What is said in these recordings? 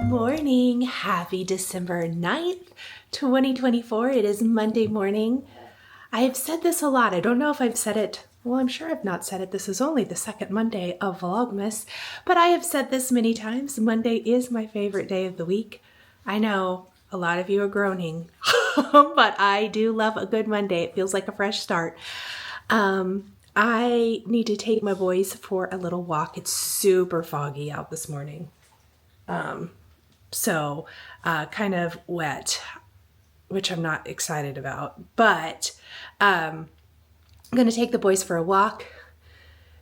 morning. Happy December 9th, 2024. It is Monday morning. I have said this a lot. I don't know if I've said it. Well, I'm sure I've not said it. This is only the second Monday of Vlogmas, but I have said this many times. Monday is my favorite day of the week. I know a lot of you are groaning, but I do love a good Monday. It feels like a fresh start. I need to take my boys for a little walk. It's super foggy out this morning. Kind of wet, which I'm not excited about, but I'm going to take the boys for a walk,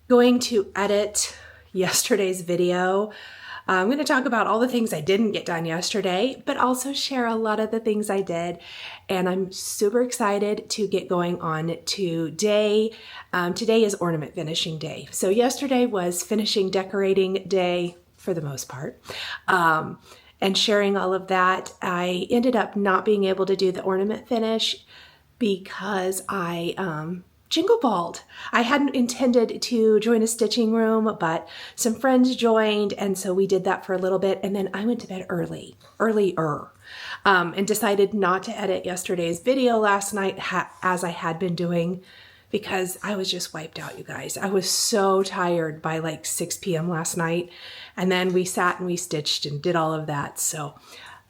going to edit yesterday's video. I'm going to talk about all the things I didn't get done yesterday, but also share a lot of the things I did. And I'm super excited to get going on today. Today is ornament finishing day. So yesterday was finishing decorating day for the most part. And sharing all of that. I ended up not being able to do the ornament finish because I jingle balled. I hadn't intended to join a stitching room, but some friends joined, and so we did that for a little bit, and then I went to bed earlier, and decided not to edit yesterday's video last night as I had been doing, because I was just wiped out, you guys. I was so tired by like 6 p.m. last night, and then we sat and we stitched and did all of that. So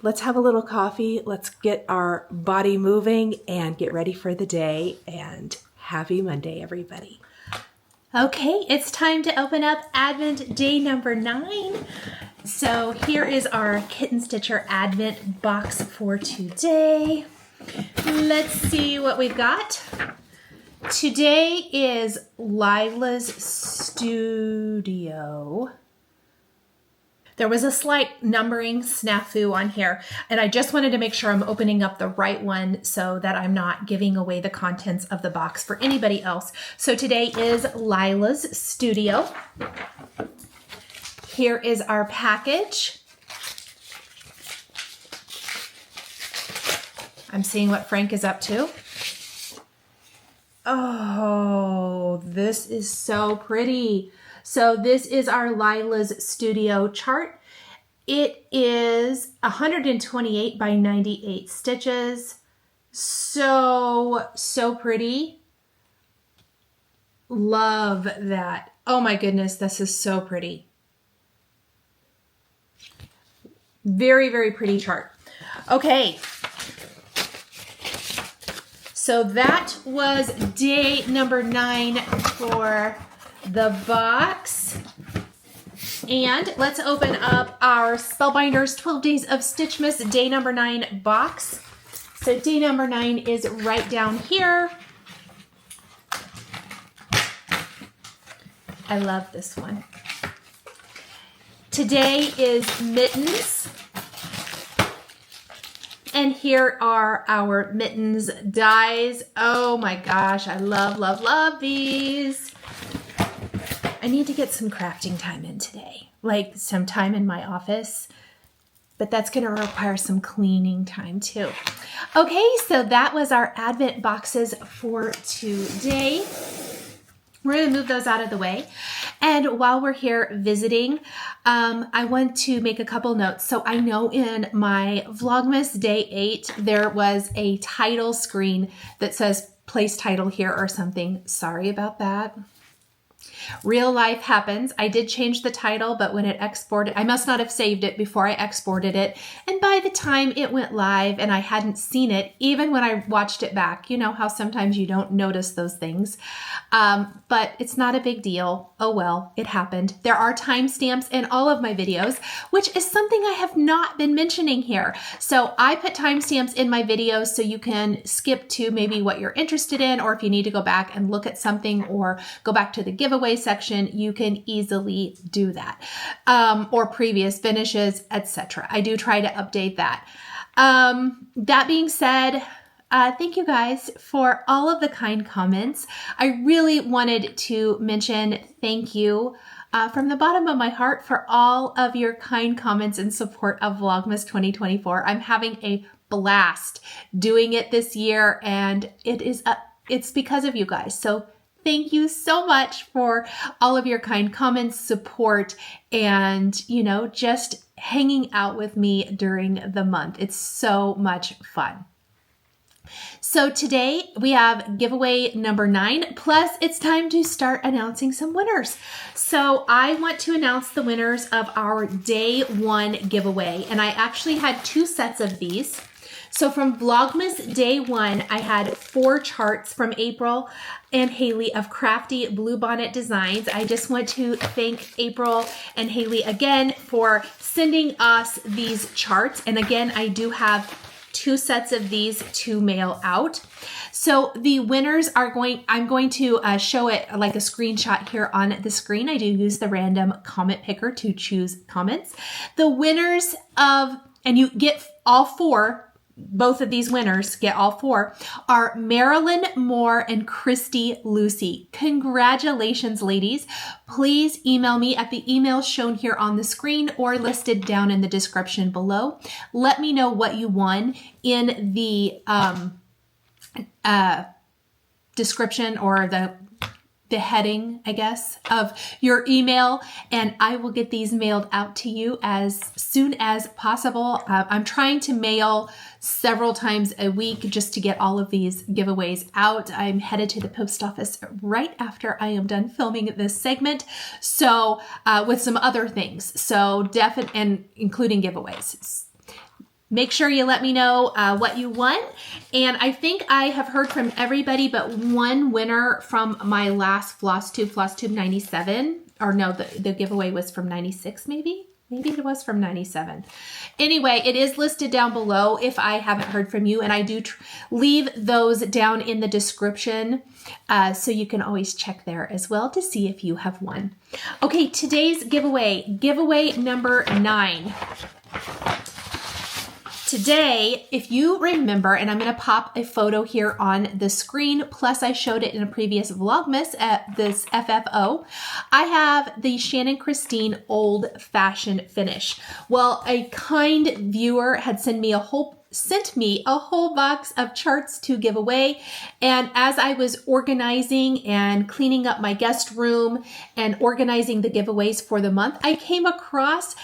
let's have a little coffee, let's get our body moving and get ready for the day, and happy Monday, everybody. Okay, it's time to open up Advent day number 9. So here is our Kitten Stitcher Advent box for today. Let's see what we've got. Today is Lila's Studio. There was a slight numbering snafu on here, and I just wanted to make sure I'm opening up the right one so that I'm not giving away the contents of the box for anybody else. So today is Lila's Studio. Here is our package. I'm seeing what Frank is up to. Oh, this is so pretty. So this is our Lila's Studio chart. It is 128 by 98 stitches. So pretty. Love that. Oh my goodness, this is so pretty. Very, very pretty chart. Okay. So that was day number 9 for the box. And let's open up our Spellbinders 12 Days of Stitchmas day number 9 box. So day number 9 is right down here. I love this one. Today is mittens. And here are our mittens dies. Oh my gosh, I love, love, love these. I need to get some crafting time in today, like some time in my office, but that's going to require some cleaning time too. Okay, so that was our Advent boxes for today. We're going to move those out of the way. And while we're here visiting, I want to make a couple notes. So I know in my Vlogmas day 8, there was a title screen that says place title here or something. Sorry about that. Real life happens. I did change the title, but when it exported, I must not have saved it before I exported it. And by the time it went live and I hadn't seen it, even when I watched it back, you know how sometimes you don't notice those things. But it's not a big deal. Oh well, it happened. There are timestamps in all of my videos, which is something I have not been mentioning here. So I put timestamps in my videos so you can skip to maybe what you're interested in, or if you need to go back and look at something or go back to the giveaway section, you can easily do that. Or previous finishes, etc. I do try to update that. That being said, thank you guys for all of the kind comments. I really wanted to mention thank you from the bottom of my heart for all of your kind comments and support of Vlogmas 2024. I'm having a blast doing it this year, and it's because of you guys. So thank you so much for all of your kind comments, support, and, you know, just hanging out with me during the month. It's so much fun. So today we have giveaway number 9, plus it's time to start announcing some winners. So I want to announce the winners of our day 1 giveaway, and I actually had 2 sets of these. So from Vlogmas day 1, I had 4 charts from April and Haley of Crafty Bluebonnet Designs. I just want to thank April and Haley again for sending us these charts. And again, I do have 2 sets of these to mail out. So the winners are I'm going to show it like a screenshot here on the screen. I do use the random comment picker to choose comments. The winners and you get all 4, both of these winners get all 4, are Marilyn, Moore, and Kristy, Lucey. Congratulations, ladies. Please email me at the email shown here on the screen or listed down in the description below. Let me know what you won in the description or the heading, I guess, of your email, and I will get these mailed out to you as soon as possible. I'm trying to mail several times a week just to get all of these giveaways out. I'm headed to the post office right after I am done filming this segment, so with some other things, so and including giveaways. Make sure you let me know what you won. And I think I have heard from everybody but one winner from my last Flosstube 97. Or no, the giveaway was from 96 maybe? Maybe it was from 97. Anyway, it is listed down below if I haven't heard from you. And I do leave those down in the description. So you can always check there as well to see if you have won. Okay, today's giveaway number 9. Today, if you remember, and I'm going to pop a photo here on the screen, plus I showed it in a previous Vlogmas at this FFO, I have the Shannon Christine Old Fashioned Finish. Well, a kind viewer had sent me a whole box of charts to give away. And as I was organizing and cleaning up my guest room and organizing the giveaways for the month, I came across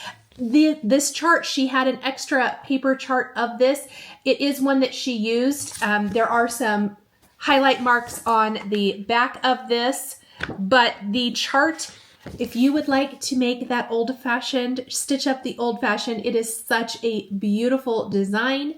this chart. She had an extra paper chart of this. It is one that she used. There are some highlight marks on the back of this, but the chart, if you would like to make that old-fashioned, stitch up the old-fashioned, it is such a beautiful design.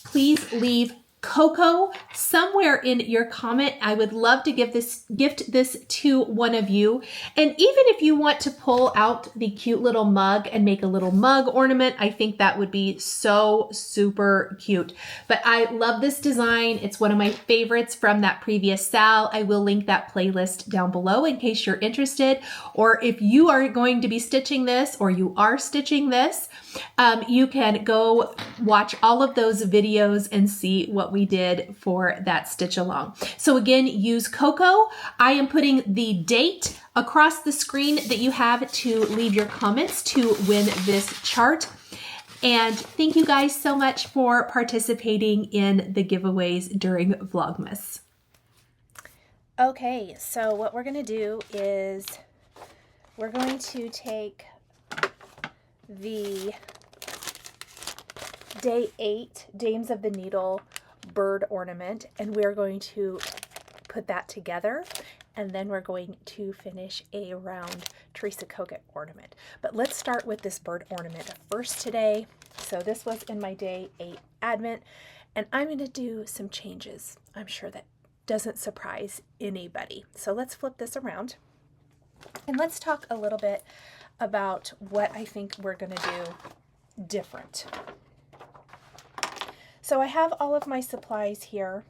Please leave Coco somewhere in your comment. I would love to gift this to one of you. And even if you want to pull out the cute little mug and make a little mug ornament, I think that would be so super cute. But I love this design. It's one of my favorites from that previous Sal. I will link that playlist down below in case you're interested. Or if you are going to be stitching this or you are stitching this, you can go watch all of those videos and see what we did for that stitch along. So again, use Coco. I am putting the date across the screen that you have to leave your comments to win this chart. And thank you guys so much for participating in the giveaways during Vlogmas. Okay, so what we're going to do is we're going to take the Day 8 Dames of the Needle bird ornament, and we're going to put that together, and then we're going to finish a round Teresa Kogut ornament. But let's start with this bird ornament first today. So this was in my Day 8 Advent, and I'm going to do some changes. I'm sure that doesn't surprise anybody. So let's flip this around, and let's talk a little bit about what I think we're going to do different. So I have all of my supplies here.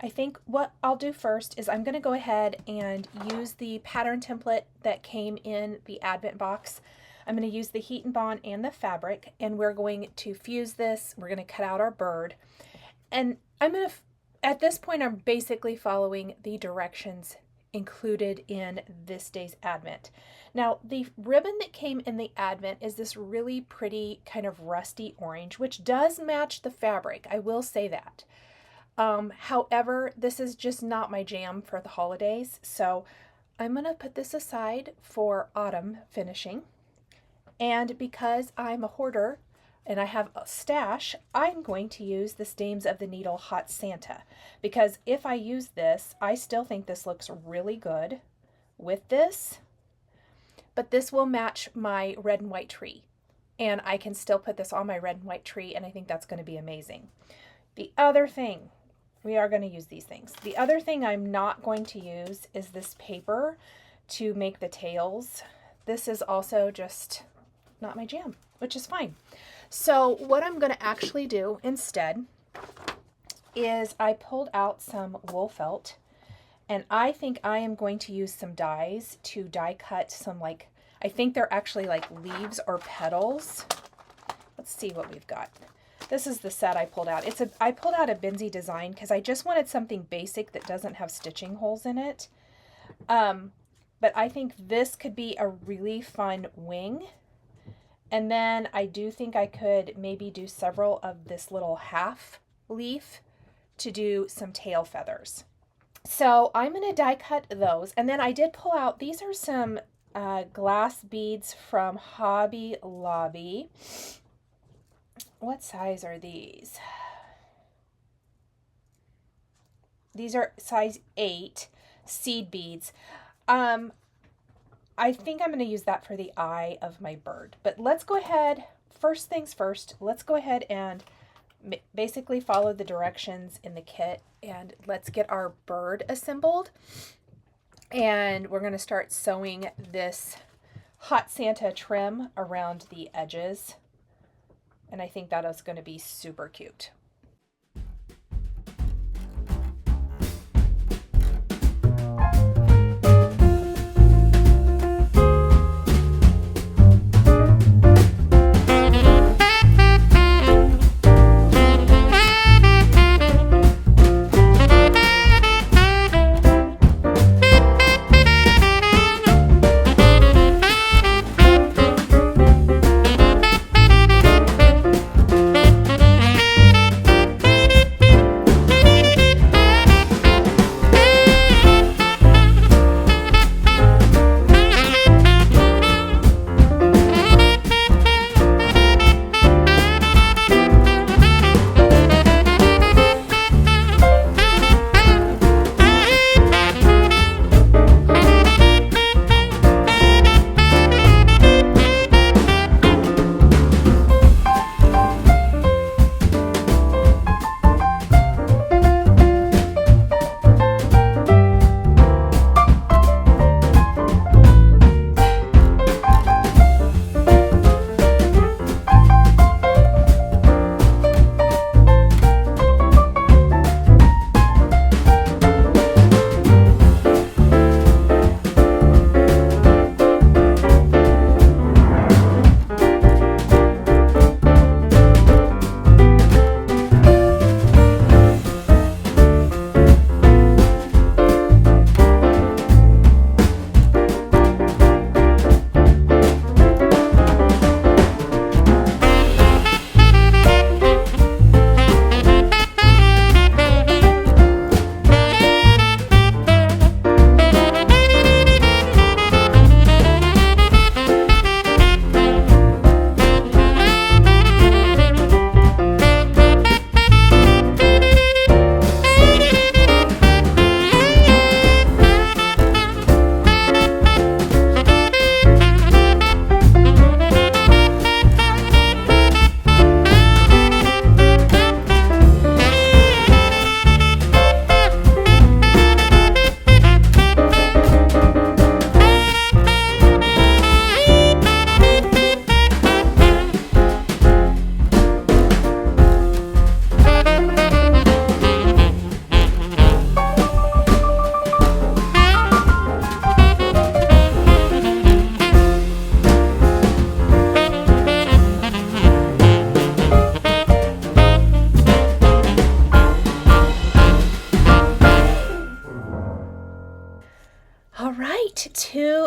I think what I'll do first is I'm going to go ahead and use the pattern template that came in the Advent box. I'm going to use the heat and bond and the fabric, and we're going to fuse this. We're going to cut out our bird, and I'm going to, at this point, I'm basically following the directions included in this day's Advent. Now, the ribbon that came in the Advent is this really pretty kind of rusty orange, which does match the fabric. I will say that. However, this is just not my jam for the holidays, so I'm going to put this aside for autumn finishing. And because I'm a hoarder and I have a stash, I'm going to use this Dames of the Needle Hot Santa, because if I use this, I still think this looks really good with this, but this will match my red and white tree. And I can still put this on my red and white tree, and I think that's going to be amazing. The other thing, we are going to use these things. The other thing I'm not going to use is this paper to make the tails. This is also just not my jam, which is fine. So what I'm going to actually do instead is I pulled out some wool felt, and I think I am going to use some dies to die cut some, like, I think they're actually like leaves or petals. Let's see what we've got. This is the set I pulled out. I pulled out a Benzie design because I just wanted something basic that doesn't have stitching holes in it. But I think this could be a really fun wing. And then I do think I could maybe do several of this little half leaf to do some tail feathers. So I'm going to die cut those. And then I did pull out, these are some glass beads from Hobby Lobby. What size are these? These are size 8 seed beads. I think I'm going to use that for the eye of my bird. But let's go ahead, first things first, let's go ahead and basically follow the directions in the kit, and let's get our bird assembled. And we're going to start sewing this Hot Santa trim around the edges. And I think that is going to be super cute.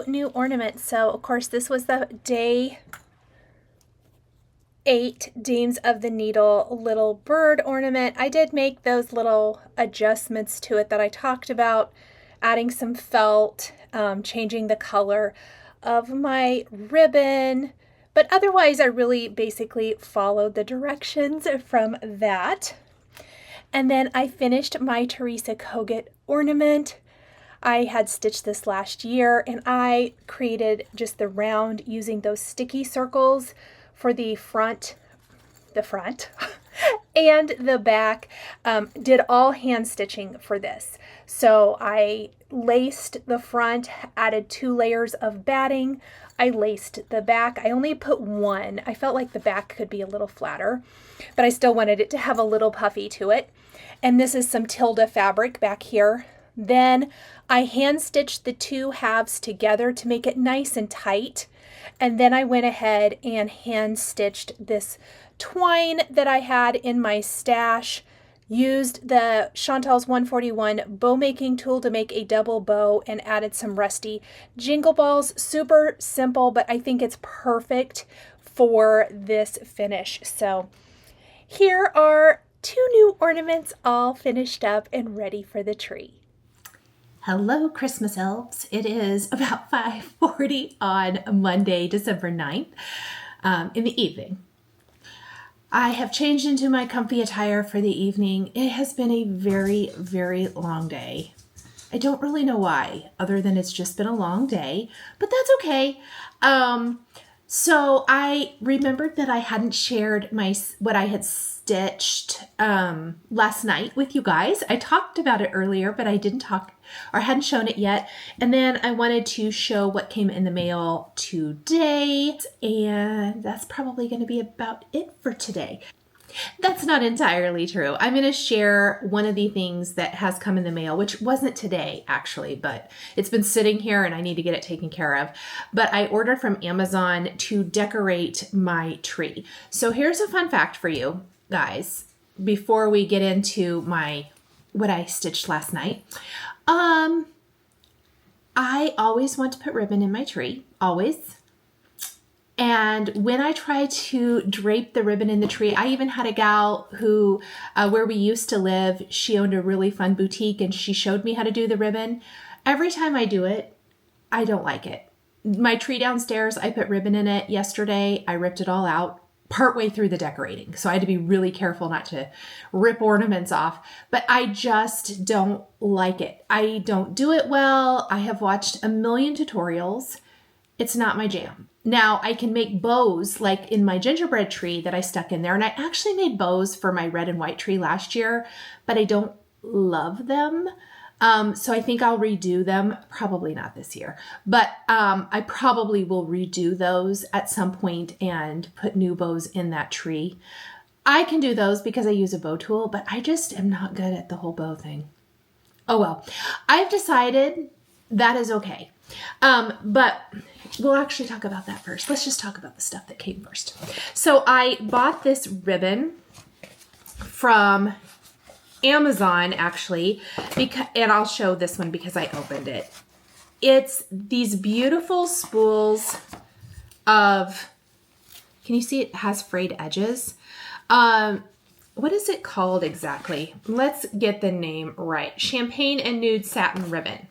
New ornaments. So of course this was the day 8 Dames of the Needle little bird ornament. I did make those little adjustments to it that I talked about, adding some felt, changing the color of my ribbon, But otherwise, I really basically followed the directions from that. And then I finished my Teresa Kogut ornament. I had stitched this last year, and I created just the round using those sticky circles for the front and the back. Did all hand stitching for this. So I laced the front, added 2 layers of batting. I laced the back. I only put 1. I felt like the back could be a little flatter, but I still wanted it to have a little puffy to it. And this is some Tilda fabric back here. Then I hand stitched the 2 halves together to make it nice and tight. And then I went ahead and hand stitched this twine that I had in my stash. Used the Chantal's 141 bow making tool to make a double bow and added some rusty jingle balls. Super simple, but I think it's perfect for this finish. So here are 2 new ornaments all finished up and ready for the tree. Hello, Christmas elves. It is about 5:40 on Monday, December 9th, in the evening. I have changed into my comfy attire for the evening. It has been a very, very long day. I don't really know why, other than it's just been a long day, but that's okay. So I remembered that I hadn't shared what I had stitched last night with you guys. I talked about it earlier, but I didn't talk or hadn't shown it yet. And then I wanted to show what came in the mail today. And that's probably going to be about it for today. That's not entirely true. I'm going to share one of the things that has come in the mail, which wasn't today actually, but it's been sitting here and I need to get it taken care of. But I ordered from Amazon to decorate my tree. So here's a fun fact for you guys before we get into what I stitched last night. I always want to put ribbon in my tree, always. And when I try to drape the ribbon in the tree, I even had a gal who, where we used to live, she owned a really fun boutique and she showed me how to do the ribbon. Every time I do it, I don't like it. My tree downstairs, I put ribbon in it yesterday. I ripped it all out partway through the decorating. So I had to be really careful not to rip ornaments off, but I just don't like it. I don't do it well. I have watched a million tutorials. It's not my jam. Now I can make bows like in my gingerbread tree that I stuck in there. And I actually made bows for my red and white tree last year, but I don't love them. So I think I'll redo them. Probably not this year, but I probably will redo those at some point and put new bows in that tree. I can do those because I use a bow tool, but I just am not good at the whole bow thing. Oh well, I've decided that is okay. But we'll actually talk about that first. Let's just talk about the stuff that came first. So I bought this ribbon from Amazon actually, and I'll show this one because I opened it. It's these beautiful spools of, can you see it has frayed edges? What is it called exactly? Let's get the name right. Champagne and nude satin ribbon.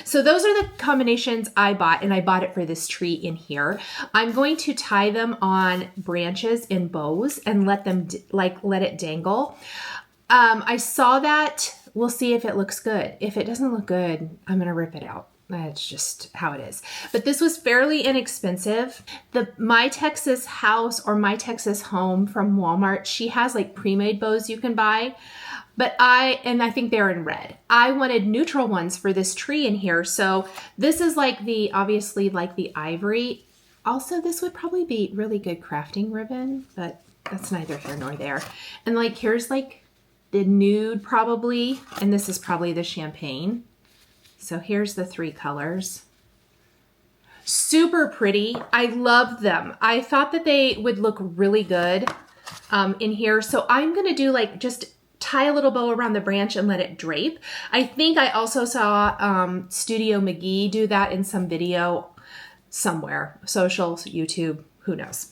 So those are the combinations I bought, and I bought it for this tree in here. I'm going to tie them on branches in bows and let it dangle. I saw that. We'll see if it looks good. If it doesn't look good, I'm going to rip it out. That's just how it is. But this was fairly inexpensive. The My Texas House or My Texas Home from Walmart, she has like pre-made bows you can buy. But I think they're in red. I wanted neutral ones for this tree in here. So this is like obviously like the ivory. Also, this would probably be really good crafting ribbon, but that's neither here nor there. And like, here's like the nude probably, and this is probably the champagne. So here's the 3 colors. Super pretty. I love them. I thought that they would look really good in here. So I'm going to do like just tie a little bow around the branch and let it drape. I think I also saw Studio McGee do that in some video somewhere, social, YouTube, who knows.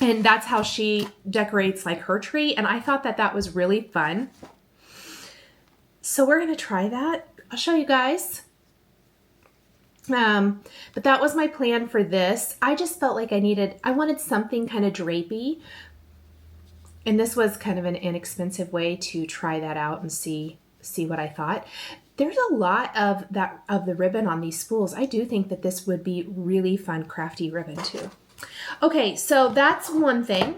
And that's how she decorates like her tree. And I thought that that was really fun. So we're going to try that. I'll show you guys. But that was my plan for this. I just felt like I wanted something kind of drapey. And this was kind of an inexpensive way to try that out and see what I thought. There's a lot of the ribbon on these spools. I do think that this would be really fun crafty ribbon too. Okay, so that's one thing.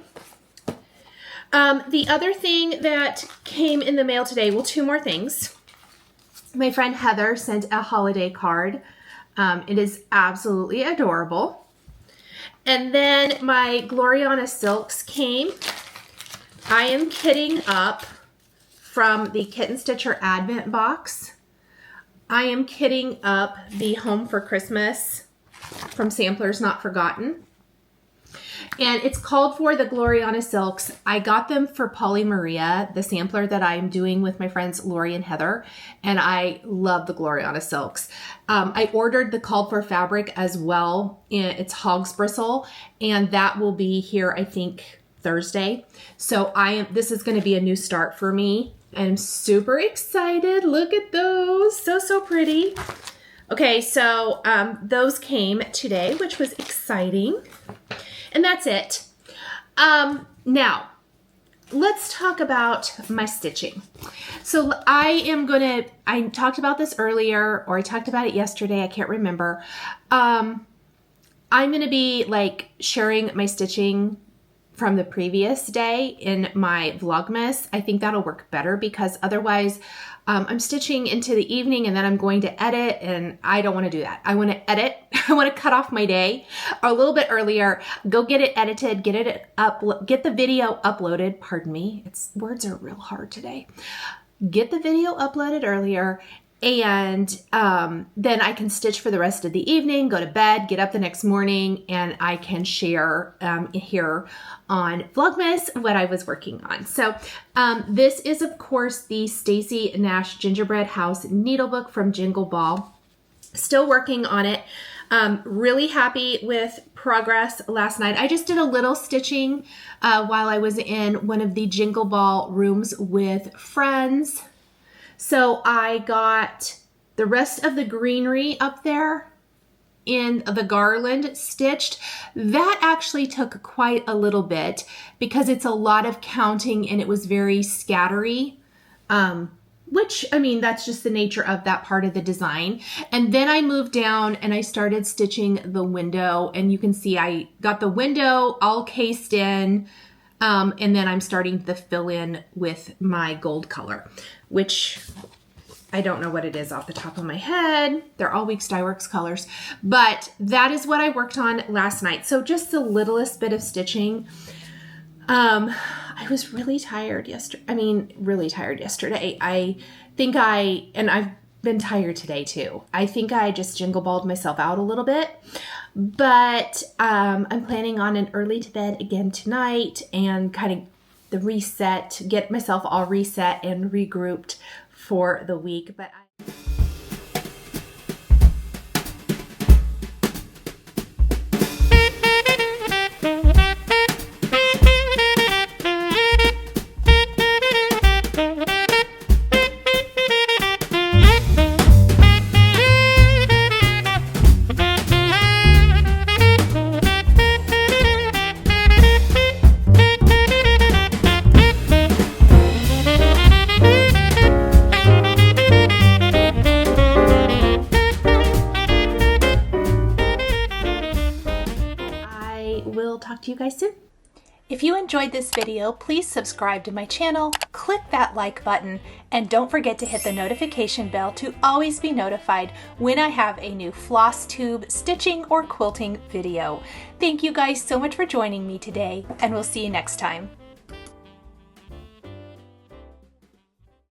The other thing that came in the mail today, well, two more things. My friend Heather sent a holiday card. It is absolutely adorable. And then my Gloriana Silks came. I am kitting up from the Kitten Stitcher Advent box. I am kitting up the Home for Christmas from Samplers Not Forgotten. And it's called for the Gloriana Silks. I got them for Polly Maria, the sampler that I'm doing with my friends Lori and Heather. And I love the Gloriana Silks. I ordered the called for fabric as well. It's Hog's Bristle. And that will be here, I think, Thursday. So this is going to be a new start for me. I'm super excited. Look at those. So pretty. Okay, so those came today, which was exciting. And that's it. Now, let's talk about my stitching. So I talked about this earlier, or I talked about it yesterday. I can't remember. I'm going to be like sharing my stitching from the previous day in my Vlogmas. I think that'll work better because otherwise I'm stitching into the evening and then I'm going to edit, and I don't want to do that. I want to edit. I want to cut off my day a little bit earlier, go get it edited, get the video uploaded. Pardon me. Words are real hard today. Get the video uploaded earlier, and then I can stitch for the rest of the evening, go to bed, get up the next morning, and I can share here on Vlogmas what I was working on. So this is, of course, the Stacy Nash Gingerbread House Needlebook from Jingle Ball. Still working on it. Really happy with progress last night. I just did a little stitching while I was in one of the Jingle Ball rooms with friends. So I got the rest of the greenery up there in the garland stitched. That actually took quite a little bit because it's a lot of counting and it was very scattery, which, I mean, that's just the nature of that part of the design. And then I moved down and I started stitching the window, and you can see I got the window all cased in. And then I'm starting to fill in with my gold color, which I don't know what it is off the top of my head. They're all Weeks Dye Works colors, but that is what I worked on last night. So just the littlest bit of stitching. I was really tired yesterday. I think and I've been tired today too. I think I just jingle balled myself out a little bit. But I'm planning on an early to bed again tonight and kind of the reset, get myself all reset and regrouped for the week. But talk to you guys soon. If you enjoyed this video, please subscribe to my channel, click that like button, and don't forget to hit the notification bell to always be notified when I have a new Flosstube stitching or quilting video. Thank you guys so much for joining me today, and we'll see you next time.